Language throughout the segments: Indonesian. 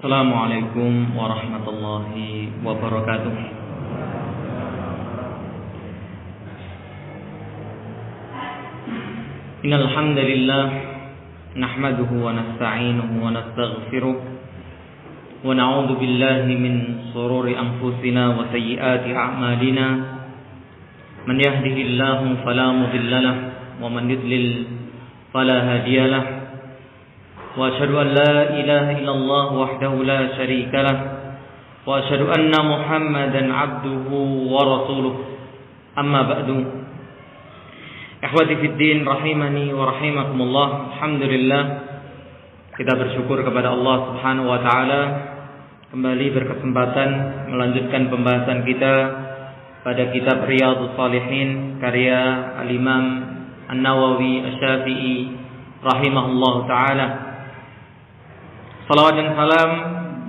Assalamualaikum warahmatullahi wabarakatuh. Innal hamdalillah nahmaduhu wa nasta'inuhu wa nastaghfiruh wa na'udzu billahi min shururi anfusina wa sayyiati a'malina. Man yahdihillahu fala mudilla lahu wa man yudlil fala hadiya lahu. Wa asyhadu an la ilaha illallah wahdahu la syarika lah wa asyhadu anna Muhammadan abduhu wa rasuluh. Amma ba'du. Ikhwati fid din rahimani wa rahimakumullah. Alhamdulillah, kita bersyukur kepada Allah Subhanahu wa taala kembali berkesempatan melanjutkan pembahasan kita pada kitab Riyadhus Shalihin karya Al-Imam An-Nawawi Asy-Syafi'i rahimahullah taala. Salawat dan salam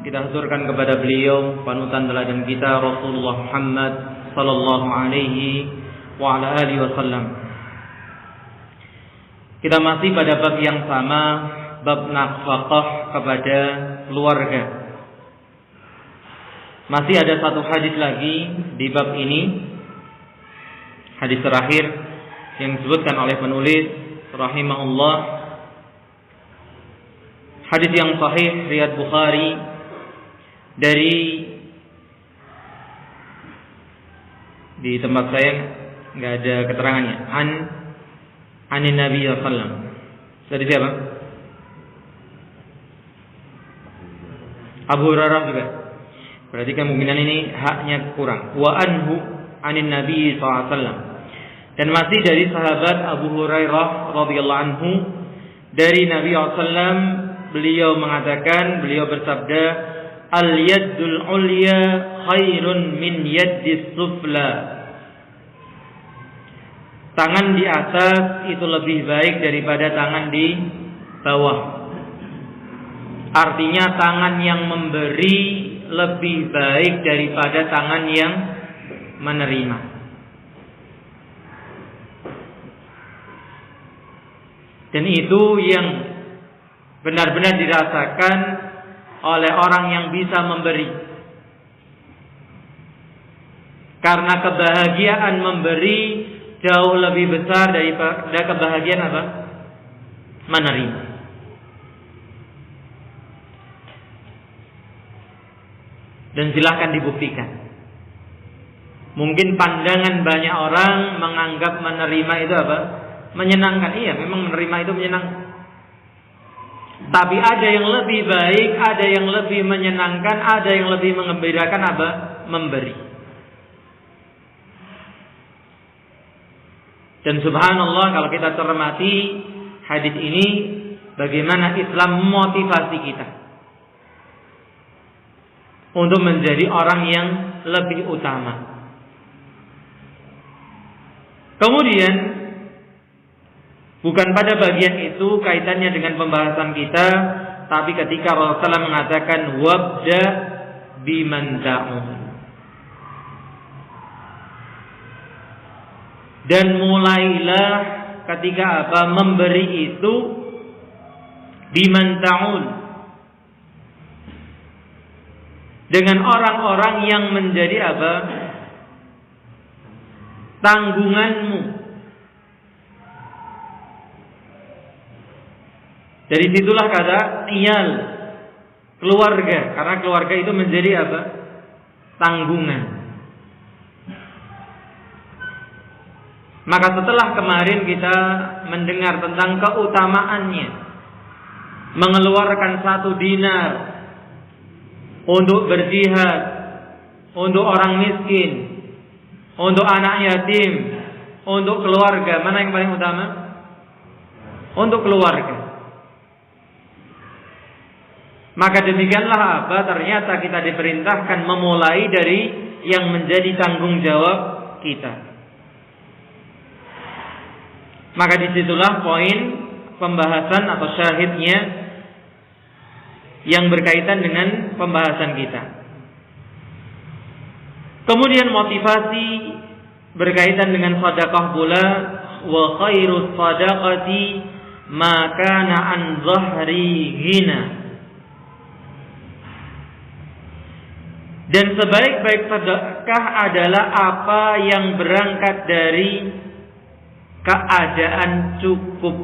kita haturkan kepada beliau, panutan teladan kita, Rasulullah Muhammad sallallahu alaihi wa ala alihi wasallam. Kita masih pada bab yang sama, bab nafkah kepada keluarga. Masih ada satu hadis lagi di bab ini, hadis terakhir yang disebutkan oleh penulis rahimahullah. Hadis yang sahih riwayat Bukhari dari di tempat saya nggak ada keterangannya. Anin Nabi sallallahu alaihi wasallam. Dari siapa? Abu Hurairah juga. Berarti kemungkinan ini haknya kurang. Wa anhu anin Nabi sallallahu alaihi wasallam. Dan masih dari sahabat Abu Hurairah radhiyallahu anhu dari Nabi sallallahu alaihi wasallam. Beliau mengatakan, beliau bersabda, al-yaddul ulya khairun min yaddis sufla. Tangan di atas itu lebih baik daripada tangan di bawah. Artinya tangan yang memberi lebih baik daripada tangan yang menerima. Dan itu yang benar-benar dirasakan oleh orang yang bisa memberi. Karena kebahagiaan memberi jauh lebih besar daripada kebahagiaan apa? Menerima. Dan silahkan dibuktikan. Mungkin pandangan banyak orang menganggap menerima itu apa? Menyenangkan. Iya, memang menerima itu menyenangkan. Tapi ada yang lebih baik, ada yang lebih menyenangkan, ada yang lebih menggembirakan apa? Memberi. Dan subhanallah, kalau kita cermati hadis ini, bagaimana Islam memotivasi kita untuk menjadi orang yang lebih utama. Kemudian bukan pada bagian itu kaitannya dengan pembahasan kita, tapi ketika Rasulullah mengatakan wabda biman ta'un, dan mulailah ketika apa? Memberi itu biman ta'un, dengan orang-orang yang menjadi apa? Tanggunganmu. Dari situlah kata iyal, keluarga, karena keluarga itu menjadi apa? Tanggungan. Maka setelah kemarin kita mendengar tentang keutamaannya mengeluarkan 1 dinar untuk berjihad, untuk orang miskin, untuk anak yatim, untuk keluarga, mana yang paling utama? Untuk keluarga. Maka demikianlah apa? Ternyata kita diperintahkan memulai dari yang menjadi tanggung jawab kita. Maka disitulah poin pembahasan atau syahidnya yang berkaitan dengan pembahasan kita. Kemudian motivasi berkaitan dengan sedekah pula, wa khairus sadaqati ma kana an zahri ghina. Dan sebaik-baik sedekah adalah apa yang berangkat dari keadaan cukup.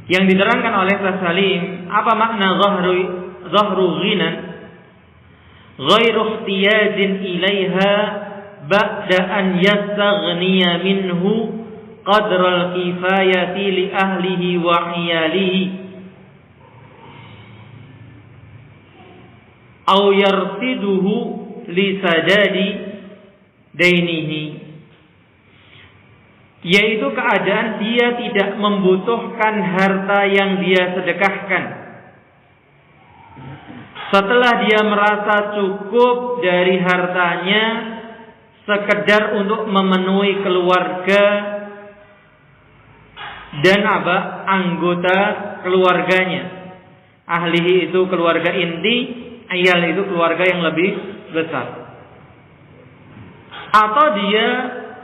Yang diterangkan oleh Syekh Salim, apa makna zahru ghinan ghairu ihtiyajin ilaiha ba'da an yastaghniya minhu qadral kifayati li ahlihi wa iyalihi aw yarsiduhu li sadadi dainihi, yaitu keadaan dia tidak membutuhkan harta yang dia sedekahkan. Setelah dia merasa cukup dari hartanya sekedar untuk memenuhi keluarga dan anggota keluarganya. Ahlihi itu keluarga inti, iyal itu keluarga yang lebih besar. Atau dia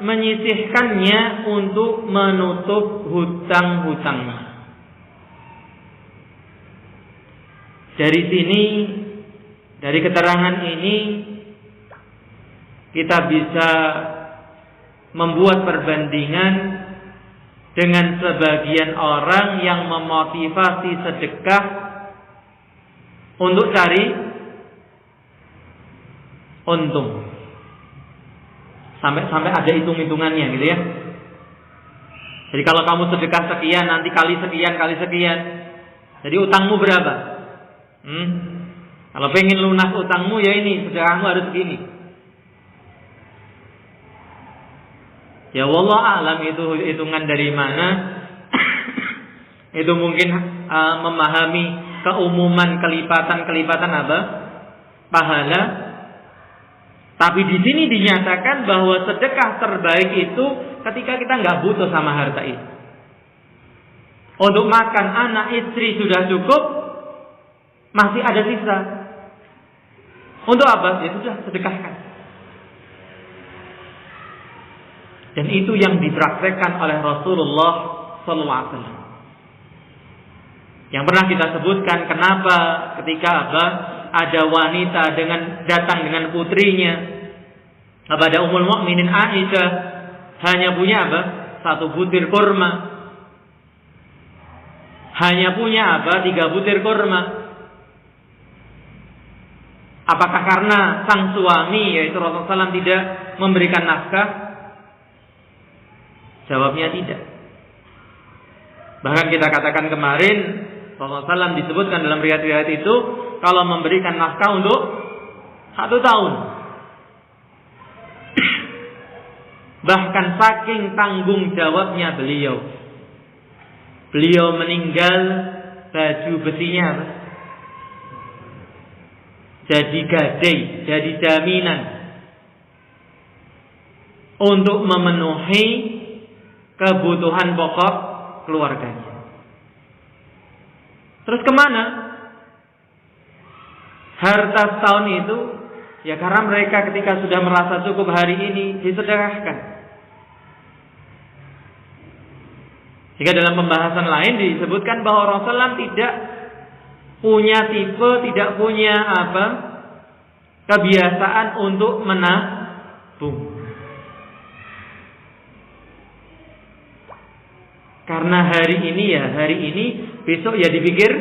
menyisihkannya untuk menutup hutang-hutangnya. Dari sini, dari keterangan ini, kita bisa membuat perbandingan dengan sebagian orang yang memotivasi sedekah untuk cari untung. Sampai ada hitung-hitungannya gitu ya. Jadi kalau kamu sedekah sekian, nanti kali sekian. Jadi utangmu berapa? Kalau pengen lunas utangmu ya ini, sedekahmu harus segini. Ya wallah alam itu hitungan dari mana. Itu mungkin memahami keumuman kelipatan pahala. Tapi di sini dinyatakan bahwa sedekah terbaik itu ketika kita nggak butuh sama harta itu. Untuk makan anak istri sudah cukup, masih ada sisa. Untuk apa? Ya sudah, sedekahkan. Dan itu yang dipraktekkan oleh Rasulullah SAW. Yang pernah kita sebutkan kenapa ketika ada wanita datang dengan putrinya kepada Ummul Mukminin Aisyah, hanya punya satu butir kurma. Hanya punya 3 butir kurma. Apakah karena sang suami yaitu Rasulullah SAW tidak memberikan nafkah? Jawabnya tidak. Bahkan kita katakan kemarin Rasulullah SAW disebutkan dalam riwayat-riwayat itu kalau memberikan nafkah untuk 1 tahun. Bahkan saking tanggung jawabnya beliau meninggal, baju besinya jadi gadai, jadi jaminan untuk memenuhi kebutuhan pokok keluarganya. Terus kemana harta setahun itu? Ya karena mereka ketika sudah merasa cukup hari ini disedekahkan. Jika dalam pembahasan lain disebutkan bahwa Rasulullah tidak punya tipe, tidak punya kebiasaan untuk menabung. Karena hari ini, besok ya dipikir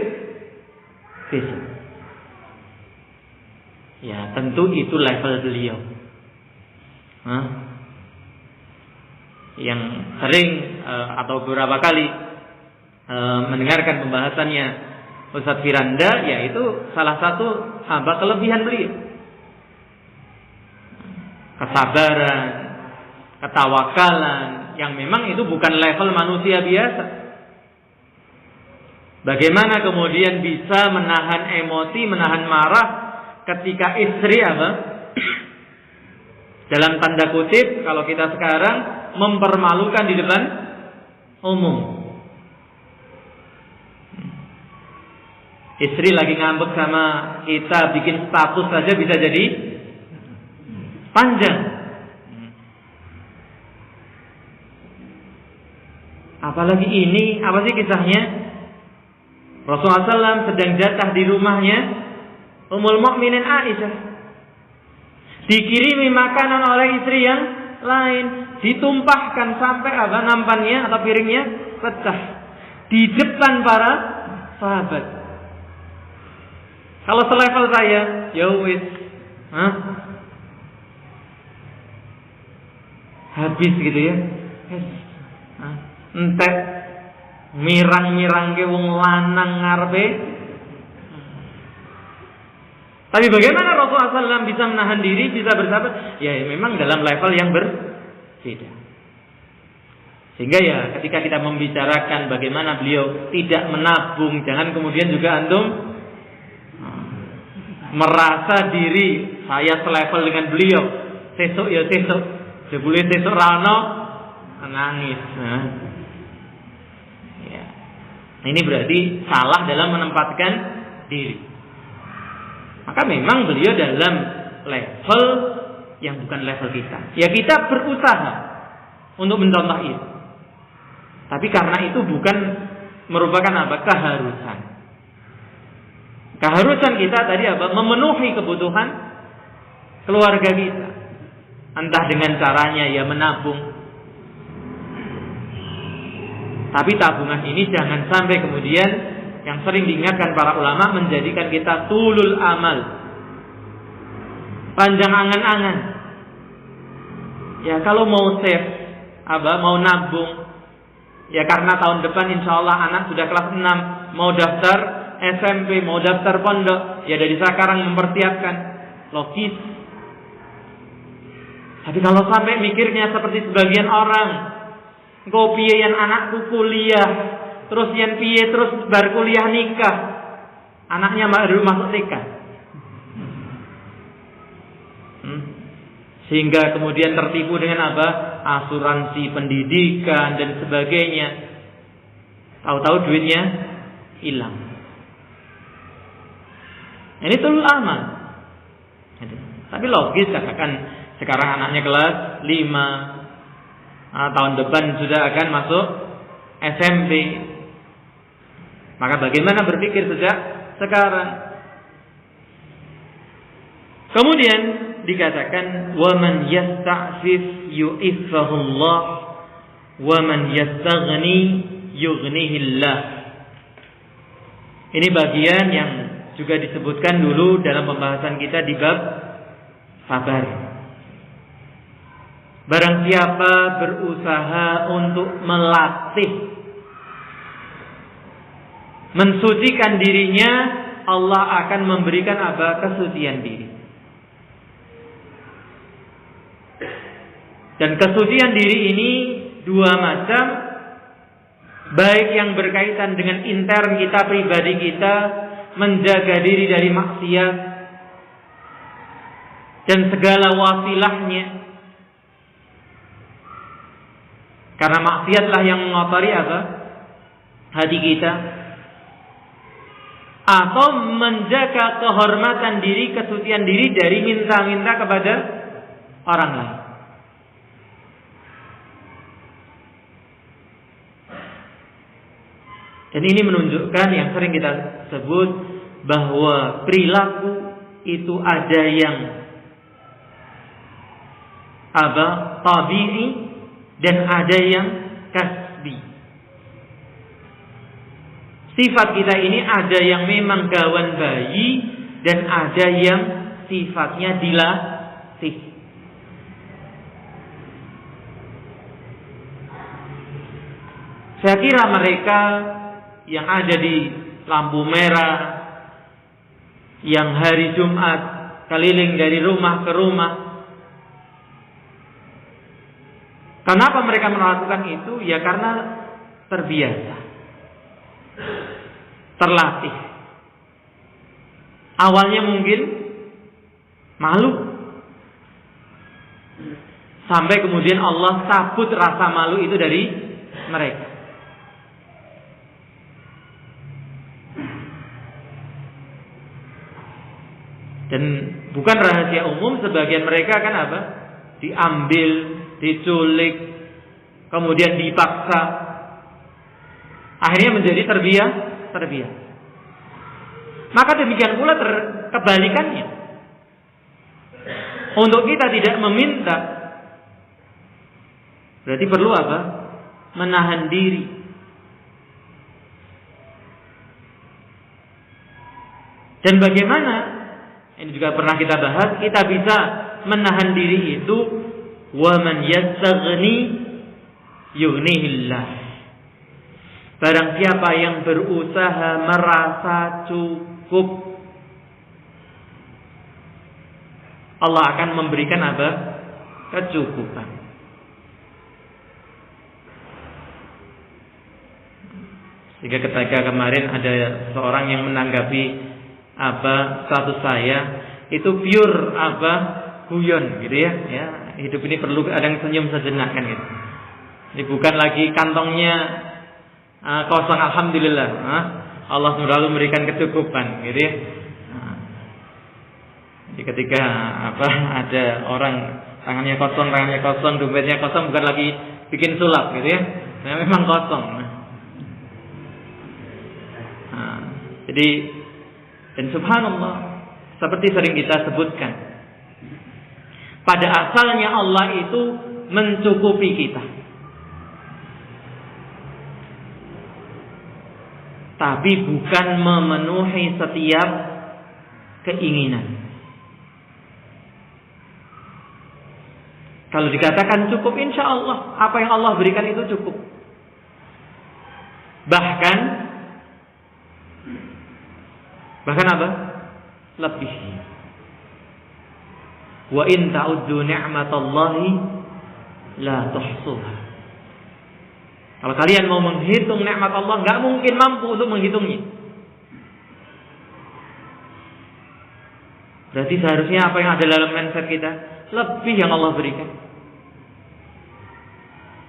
besok. Ya tentu itu level beliau. Yang sering atau beberapa kali mendengarkan pembahasannya Ustadz Firanda, yaitu salah satu kelebihan beliau. Kesabaran, ketawakalan, yang memang itu bukan level manusia biasa. Bagaimana kemudian bisa menahan emosi, menahan marah ketika istri dalam tanda kutip kalau kita sekarang mempermalukan di depan umum. Istri lagi ngambek sama kita, bikin status saja bisa jadi panjang. Apalagi ini, apa sih kisahnya? Rasulullah SAW sedang jatah di rumahnya, Ummul Mukminin Aisyah. Dikirimi makanan oleh istri yang lain, ditumpahkan sampai nampannya atau piringnya pecah di depan para sahabat. Kalau selevel saya, ya wis, habis gitu ya. Entek mirang-mirang ke wong lanang ngarepe. Tapi bagaimana Rasulullah SAW bisa menahan diri, bisa bersabar? Ya memang dalam level yang berbeda. Sehingga ya ketika kita membicarakan bagaimana beliau tidak menabung, jangan kemudian juga antum merasa diri saya selevel dengan beliau. Sesuk ya sesuk, jebule sesuk rano nangis. Ya. Ini berarti salah dalam menempatkan diri. Maka memang beliau dalam level yang bukan level kita. Ya kita berusaha untuk mencontoh itu. Tapi karena itu bukan merupakan keharusan. Keharusan kita tadi memenuhi kebutuhan keluarga kita. Entah dengan caranya ya menabung. Tapi tabungan ini jangan sampai kemudian yang sering diingatkan para ulama menjadikan kita tulul amal, panjang angan-angan. Ya kalau mau save, mau nabung, ya karena tahun depan insya Allah anak sudah kelas 6, mau daftar SMP, mau daftar pondok, ya dari sekarang mempersiapkan, logis. Tapi kalau sampai mikirnya seperti sebagian orang, kopian anakku kuliah, terus yang piye terus bar kuliah nikah, anaknya baru masuk TK, sehingga kemudian tertipu dengan asuransi pendidikan dan sebagainya. Tahu-tahu duitnya hilang. Ini tulul amal. Tapi logis katakan sekarang anaknya kelas 5, tahun depan sudah akan masuk SMP. Maka bagaimana berpikir sejak sekarang? Kemudian dikatakan wa man yasta'fif yu'iffahullah wa man yastaghni yughnihillah. Ini bagian yang juga disebutkan dulu dalam pembahasan kita di bab sabar. Barang siapa berusaha untuk melatih, mensucikan dirinya, Allah akan memberikan kesucian diri. Dan kesucian diri ini dua macam, baik yang berkaitan dengan intern kita, pribadi kita, menjaga diri dari maksiat dan segala wasilahnya. Karena maksiatlah yang mengotori hati kita. Atau menjaga kehormatan diri, kesucian diri dari minta-minta kepada orang lain. Dan ini menunjukkan yang sering kita sebut bahwa perilaku itu ada yang tabi'i dan ada yang kasbi. Sifat kita ini ada yang memang gawan bayi dan ada yang sifatnya dilatih. Saya kira mereka yang ada di lampu merah, yang hari Jumat keliling dari rumah ke rumah, kenapa mereka melakukan itu? Ya karena terbiasa, terlatih. Awalnya mungkin malu, sampai kemudian Allah cabut rasa malu itu dari mereka. Dan bukan rahasia umum, sebagian mereka kan diambil, diculik, kemudian dipaksa, akhirnya menjadi terbiasa. Maka demikian pula kebalikannya. Untuk kita tidak meminta, berarti perlu apa? Menahan diri. Dan bagaimana? Ini juga pernah kita bahas. Kita bisa menahan diri itu, wa man yastaghni yughnihillah. Barang siapa yang berusaha merasa cukup, Allah akan memberikan apa? Kecukupan. Jika ketika kemarin ada seorang yang menanggapi status saya itu pure guyon gitu ya. Hidup ini perlu kadang senyum sejenak kan gitu. Ini bukan lagi kantongnya kosong, alhamdulillah. Allah selalu memberikan kecukupan gitu ya. Jadi ketika ada orang tangannya kosong, dompetnya kosong, bukan lagi bikin sulap gitu ya. Memang kosong. Jadi, dan subhanallah, seperti sering kita sebutkan, pada asalnya Allah itu mencukupi kita, tapi bukan memenuhi setiap keinginan. Kalau dikatakan cukup, insya Allah apa yang Allah berikan itu cukup. Bahkan apa? Lebih. Wa in ta'uddu ni'matallahi la tuhsuha. Kalau kalian mau menghitung nikmat Allah, enggak mungkin mampu untuk menghitungnya. Berarti seharusnya apa yang ada dalam mindset kita, lebih yang Allah berikan.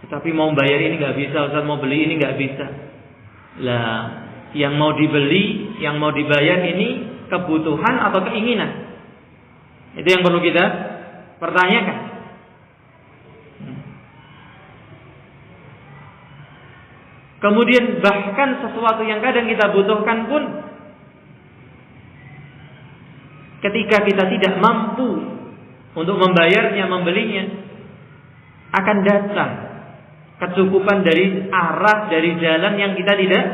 Tetapi mau bayar ini enggak bisa, Ustaz, mau beli ini enggak bisa. Lah, yang mau dibeli, yang mau dibayar ini kebutuhan atau keinginan? Itu yang perlu kita pertanyakan. Kemudian bahkan sesuatu yang kadang kita butuhkan pun, ketika kita tidak mampu untuk membayarnya, membelinya, akan datang kecukupan dari arah, dari jalan yang kita tidak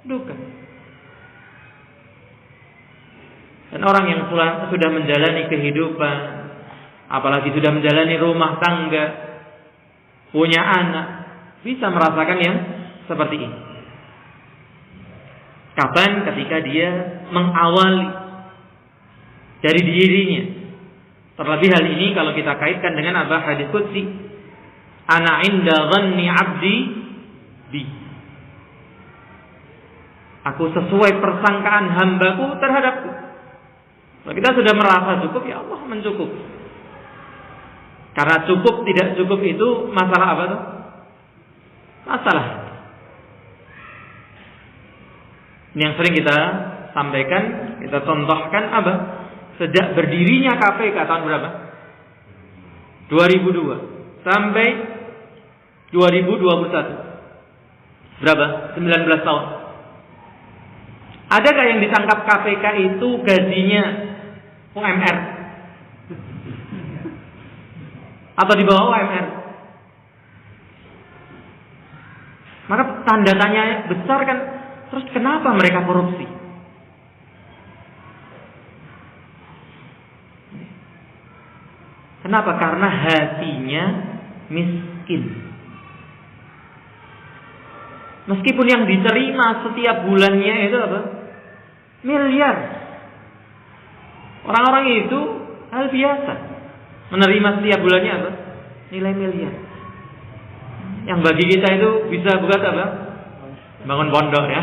duga. Dan orang yang sudah menjalani kehidupan, apalagi sudah menjalani rumah tangga, punya anak, bisa merasakan yang seperti ini. Kapan? Ketika dia mengawali dari dirinya. Terlebih hal ini kalau kita kaitkan dengan hadis qudsi, ana inda dhanni 'abdi bi. Aku sesuai persangkaan hambaku terhadapku. Kalau kita sudah merasa cukup, ya Allah mencukupi. Karena cukup tidak cukup itu masalah apa tuh? Masalah. Ini yang sering kita sampaikan, kita contohkan sejak berdirinya KPK tahun berapa? 2002 sampai 2021. Berapa? 19 tahun. Adakah yang ditangkap KPK itu gajinya UMR? Atau di bawah UMR? Maka tanda tanya besar kan. Terus kenapa mereka korupsi? Kenapa? Karena hatinya miskin. Meskipun yang diterima setiap bulannya itu miliar. Orang-orang itu hal biasa menerima setiap bulannya nilai miliar. Yang bagi kita itu bisa buat bangun pondok ya.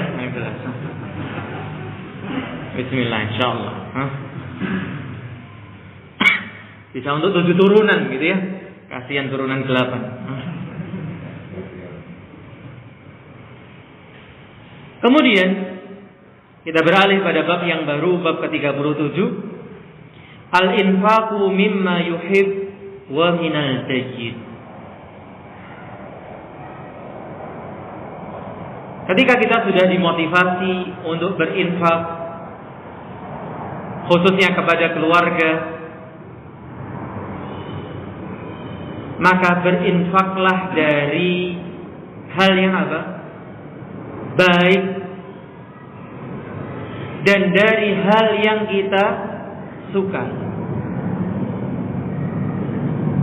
Bismillah, insyaallah. Bisa untuk 7 turunan gitu ya. Kasihan turunan 8. Kemudian kita beralih pada bab yang baru, bab ke-37. Al-infaqu mimma yuhib wa minal tayyib. Ketika kita sudah dimotivasi untuk berinfak, khususnya kepada keluarga, maka berinfaklah dari hal yang apa? Baik, dan dari hal yang kita suka.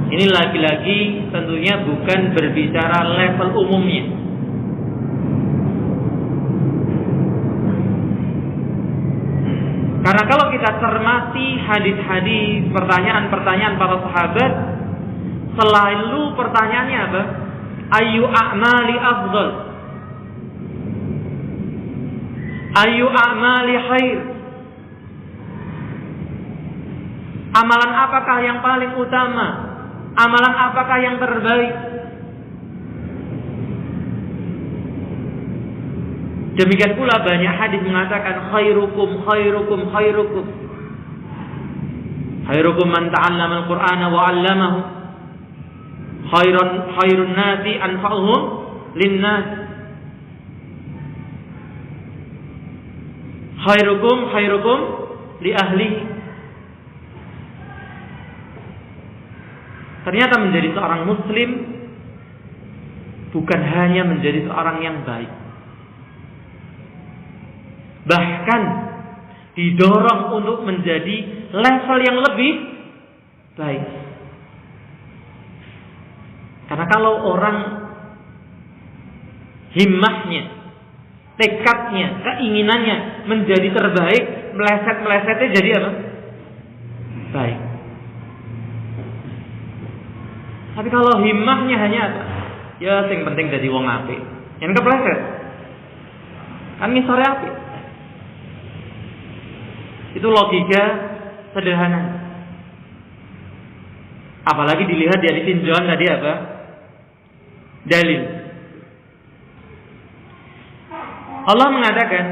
Ini lagi-lagi tentunya bukan berbicara level umumnya. Karena kalau kita cermati hadis-hadis, pertanyaan-pertanyaan para sahabat, selalu pertanyaannya apa? Ayu a'mali afdal? Ayu a'mali khair? Amalan apakah yang paling utama? Amalan apakah yang terbaik? Demikian pula banyak hadis mengatakan khairukum khairukum khairukum. Khairukum man ta'allama al-Qur'ana wa 'allamahu. Khairun nasi anfa'uhum lin-nas. Khairukum khairukum li ahlihi. Ternyata menjadi seorang muslim bukan hanya menjadi seorang yang baik, bahkan didorong untuk menjadi level yang lebih baik. Karena kalau orang himmahnya, tekadnya, keinginannya menjadi terbaik, meleset-melesetnya jadi apa? Baik. Tapi kalau himmahnya hanya apa? Ya sing penting jadi wong apik. Yang kepleset. Kan ngisore apik. Itu logika sederhana. Apalagi dilihat dari tinjauan tadi apa? Dalil. Allah mengatakan,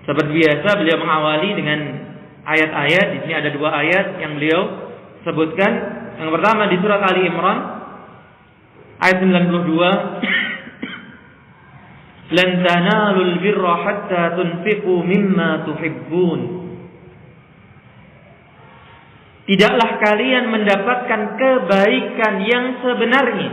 seperti biasa beliau mengawali dengan ayat-ayat. Di sini ada 2 ayat yang beliau sebutkan. Yang pertama di surat Ali Imran ayat 92, lan tanalul birra hatta tunfiqu mimma tuhibbun. Tidaklah kalian mendapatkan kebaikan yang sebenarnya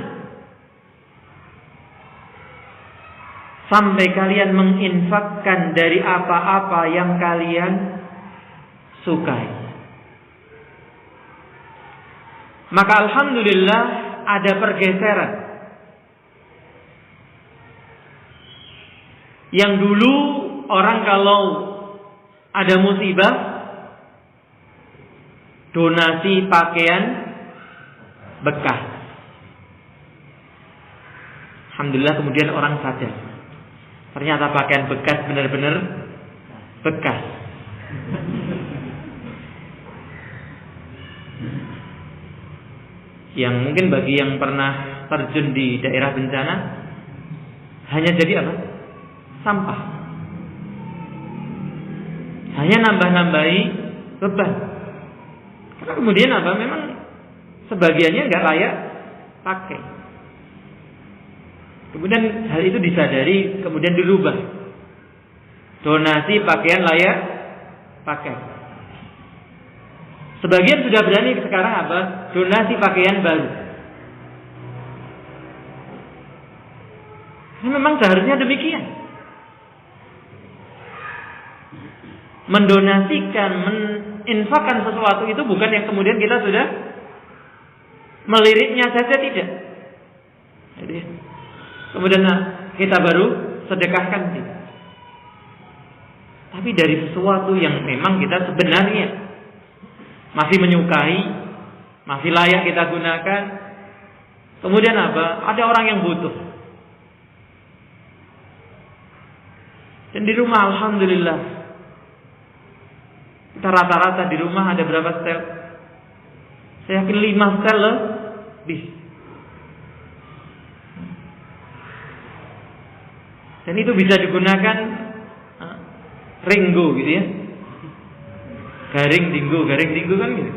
sampai kalian menginfakkan dari apa-apa yang kalian sukai. Maka alhamdulillah ada pergeseran. Yang dulu orang kalau ada musibah, donasi pakaian bekas. Alhamdulillah kemudian orang sadar, ternyata pakaian bekas benar-benar bekas. Yang mungkin bagi yang pernah terjun di daerah bencana hanya jadi apa? Sampah. Hanya nambah-nambahi beban. Karena kemudian apa? Memang sebagiannya nggak layak pakai. Kemudian hal itu disadari, kemudian dirubah. Donasi pakaian layak pakai. Sebagian sudah berani sekarang apa? Donasi pakaian baru. Ini memang seharusnya demikian. Mendonasikan, meninfakkan sesuatu itu bukan yang kemudian kita sudah meliriknya saja, tidak. Jadi kemudian kita baru sedekahkan tidak. Tapi dari sesuatu yang memang kita sebenarnya masih menyukai, masih layak kita gunakan. Kemudian apa? Ada orang yang butuh. Dan di rumah alhamdulillah kita rata-rata di rumah ada berapa setel? Saya yakin 5 setel lebih. Dan itu bisa digunakan ringgo gitu ya. Garing dinggo kan gitu.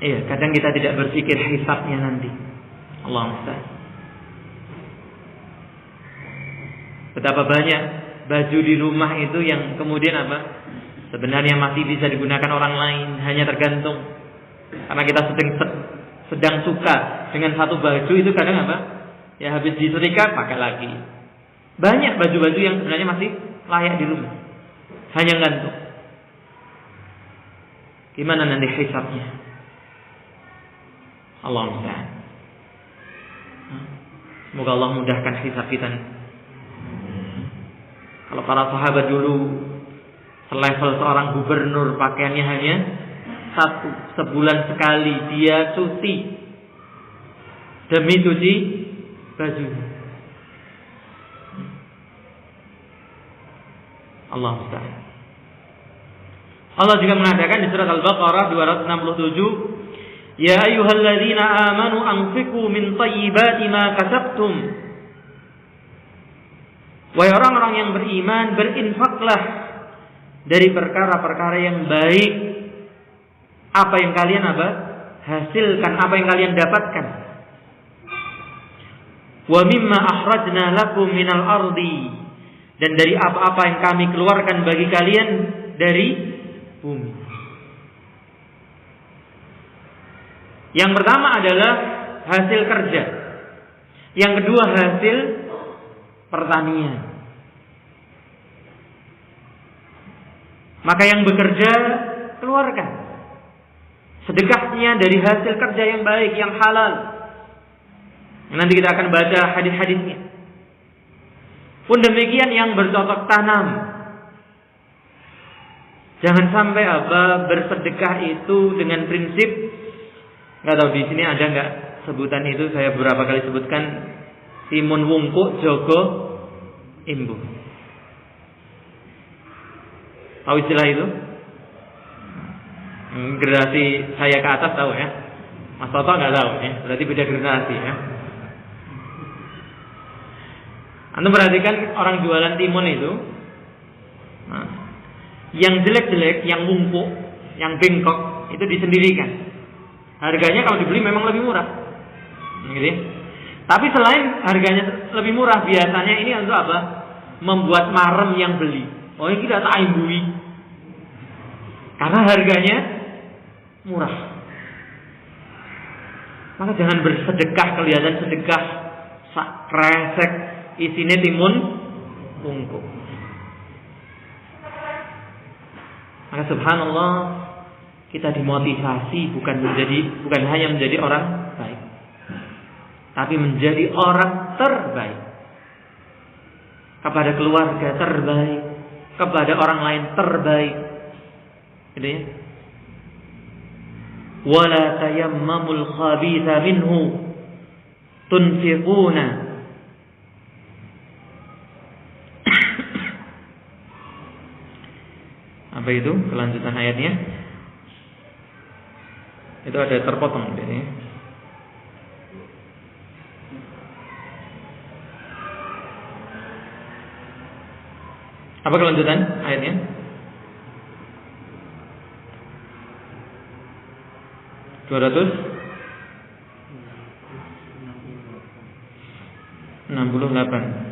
Iya, kadang kita tidak berpikir hisabnya nanti. Allah musta'an. Betapa banyak baju di rumah itu yang kemudian sebenarnya masih bisa digunakan orang lain, hanya tergantung karena kita sedang suka dengan satu baju itu kadang ya habis disetrika pakai lagi. Banyak baju-baju yang sebenarnya masih layak di rumah, hanya gantung. Gimana nanti hisabnya? Allah musta'an. Semoga Allah mudahkan hisab kita. Kalau para sahabat dulu selevel seorang gubernur, pakaiannya hanya sebulan sekali dia cuci demi cuci baju. Allah musta'an. Allah juga mengatakan di surat Al-Baqarah 267, Ya ayyuhalladzina amanu anfiqu min thayyibati ma kasabtum. Wahai orang-orang yang beriman, berinfaklah dari perkara-perkara yang baik, apa yang kalian hasilkan, apa yang kalian dapatkan. Wa mimma akhrajna lakum minal ardi, dan dari apa-apa yang kami keluarkan bagi kalian dari bumi. Yang pertama adalah hasil kerja. Yang kedua hasil pertanian. Maka yang bekerja keluarkan sedekahnya dari hasil kerja yang baik, yang halal. Nanti kita akan baca hadis-hadisnya. Pun demikian yang bercocok tanam. Jangan sampai bersedekah itu dengan prinsip, nggak tahu di sini ada nggak sebutan itu, saya beberapa kali sebutkan, timun wungkuk jogo imbu. Tahu istilah itu? Generasi saya ke atas tahu ya. Mas Toto nggak tahu ya, berarti beda generasi ya. Anda perhatikan orang jualan timun itu, yang jelek-jelek, yang wungkuk, yang bengkok itu disendirikan. Harganya kalau dibeli memang lebih murah, gitu. Tapi selain harganya lebih murah, biasanya ini untuk membuat marem yang beli. Oh ini kita tak imbui, karena harganya murah. Maka jangan bersedekah kelihatan sedekah kresek, isinya timun wungkuk. Maka subhanallah, kita dimotivasi bukan hanya menjadi orang baik, tapi menjadi orang terbaik, kepada keluarga terbaik, kepada orang lain terbaik, gitu ya. Wala tayammamul khabitha minhu tunfiquna. Apa itu kelanjutan ayatnya? Itu ada terpotong ini. Apa kelanjutan ayatnya? Dua ratus 68.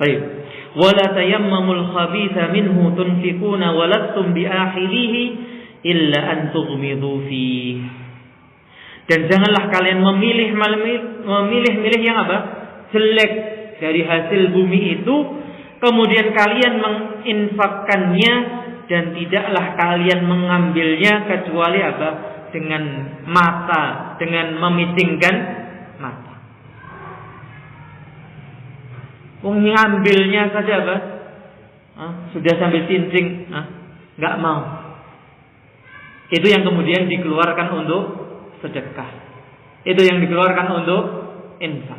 Baik. Wala tayammamul khabitha minhu tunfiquna wa lastum biakhirihi illa an tughmidu fi. Dan janganlah kalian memilih yang jelek dari hasil bumi itu, kemudian kalian menginfakkannya, dan tidaklah kalian mengambilnya kecuali dengan mata, dengan memisingkan mata. Mengambilnya saja sudah sambil cincin, nggak mau. Itu yang kemudian dikeluarkan untuk sedekah. Itu yang dikeluarkan untuk infak.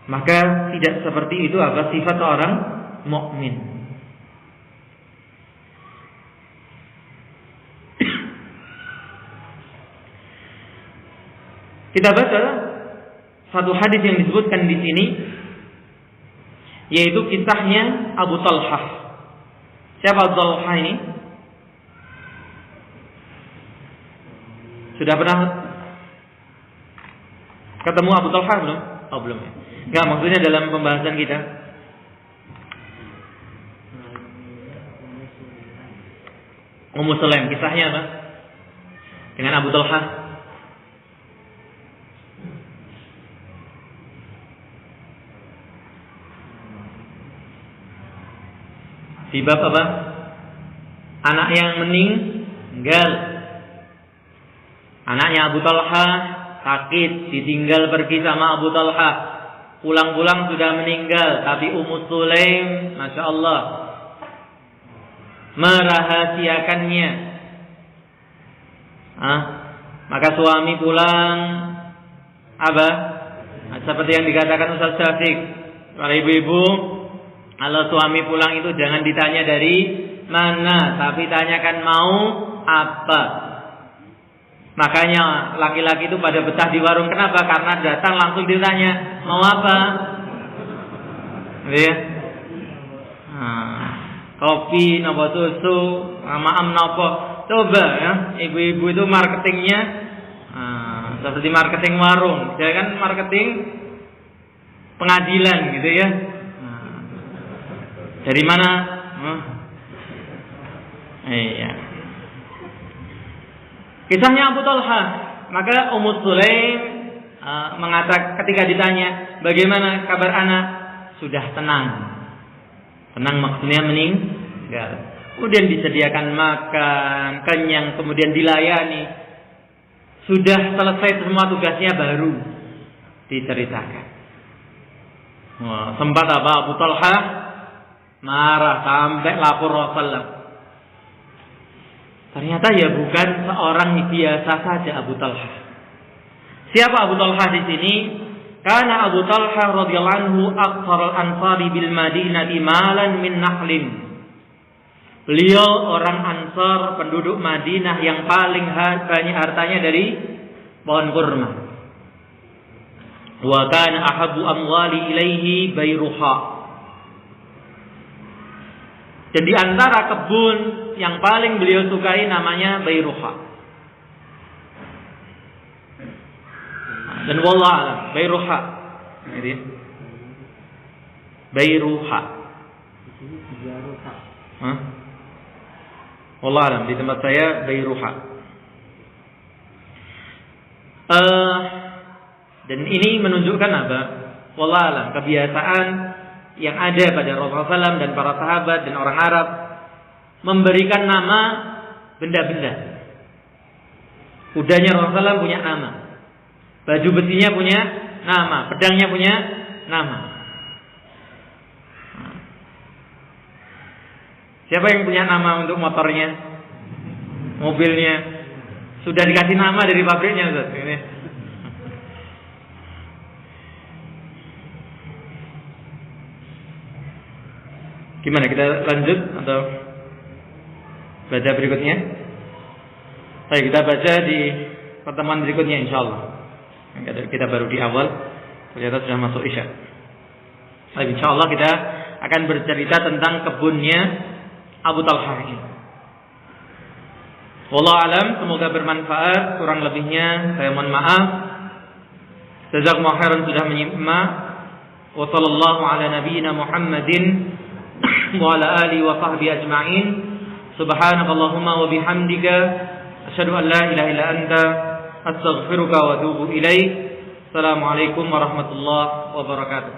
Maka tidak seperti itu sifat orang mukmin. Kita baca satu hadis yang disebutkan di sini, yaitu kisahnya Abu Talhah. Siapa Abu Talhah ini? Sudah pernah ketemu Abu Talha belum? Oh, belum ya. Enggak, maksudnya dalam pembahasan kita. Ummu Sulaim, kisahnya apa? Dengan Abu Talha. Di bab apa? Anak yang meninggal. Anaknya Abu Talha sakit, ditinggal pergi sama Abu Talha. Pulang-pulang sudah meninggal, tapi Ummu Sulaim, Masya Allah, merahasiakannya. Maka suami pulang apa? Seperti yang dikatakan Ustaz Syafiq, para ibu-ibu, kalau suami pulang itu jangan ditanya dari mana, tapi tanyakan mau apa. Makanya laki-laki itu pada betah di warung. Kenapa? Karena datang langsung ditanya mau apa. Ya. Kopi, nopo susu, maam nopo. Coba ya, ibu-ibu itu marketingnya seperti marketing warung. Dia kan marketing pengadilan gitu ya. Dari mana? Iya. Kisahnya Abu Talha. Maka Ummu Sulaim mengatakan ketika ditanya, bagaimana kabar anak? Sudah tenang. Tenang maksudnya meninggal. Kemudian disediakan makan, kenyang, kemudian dilayani. Sudah selesai semua tugasnya baru diceritakan. Sempat apa Abu Talha marah sampai lapor Rasulullah. Ternyata ya bukan seorang biasa saja Abu Talha. Siapa Abu Talha di sini? Karena Abu Talha radhiyallahu anhu aktsarul ansari bil Madinati malan min nahlin. Beliau orang Ansar, penduduk Madinah yang paling banyak hartanya dari pohon kurma. Wa kana ahabbu amwali ilaihi Bayruha. Dan di antara kebun yang paling beliau sukai namanya Bayruha. Dan wallah alam, Bayruha. Ini Bayruha. Wallah alam, di tempat saya Bayruha. Dan ini menunjukkan apa? Wallah alam, kebiasaan yang ada pada Rasulullah SAW dan para sahabat dan orang Arab memberikan nama benda-benda. Kudanya Rasulullah SAW punya nama, baju besinya punya nama, pedangnya punya nama. Siapa yang punya nama untuk motornya, mobilnya? Sudah dikasih nama dari pabriknya, Ustaz. Ini. Gimana, kita lanjut atau baca berikutnya? Baik, kita baca di pertemuan berikutnya insyaallah. Kita baru di awal, ternyata sudah masuk Isya. Baik, insyaallah kita akan bercerita tentang kebunnya Abu Talha ini. Wallahu alam, semoga bermanfaat. Kurang lebihnya saya mohon maaf. Jazakumullahu khairan sudah menyimak. Wa sallallahu ala nabiyyina Muhammadin wa ala alihi wa sahbihi ajma'in. Subhanakallahumma wa bihamdika asyhadu an la ilaha illa anta astaghfiruka wa atubu ilaik. Assalamualaikum warahmatullahi wabarakatuh.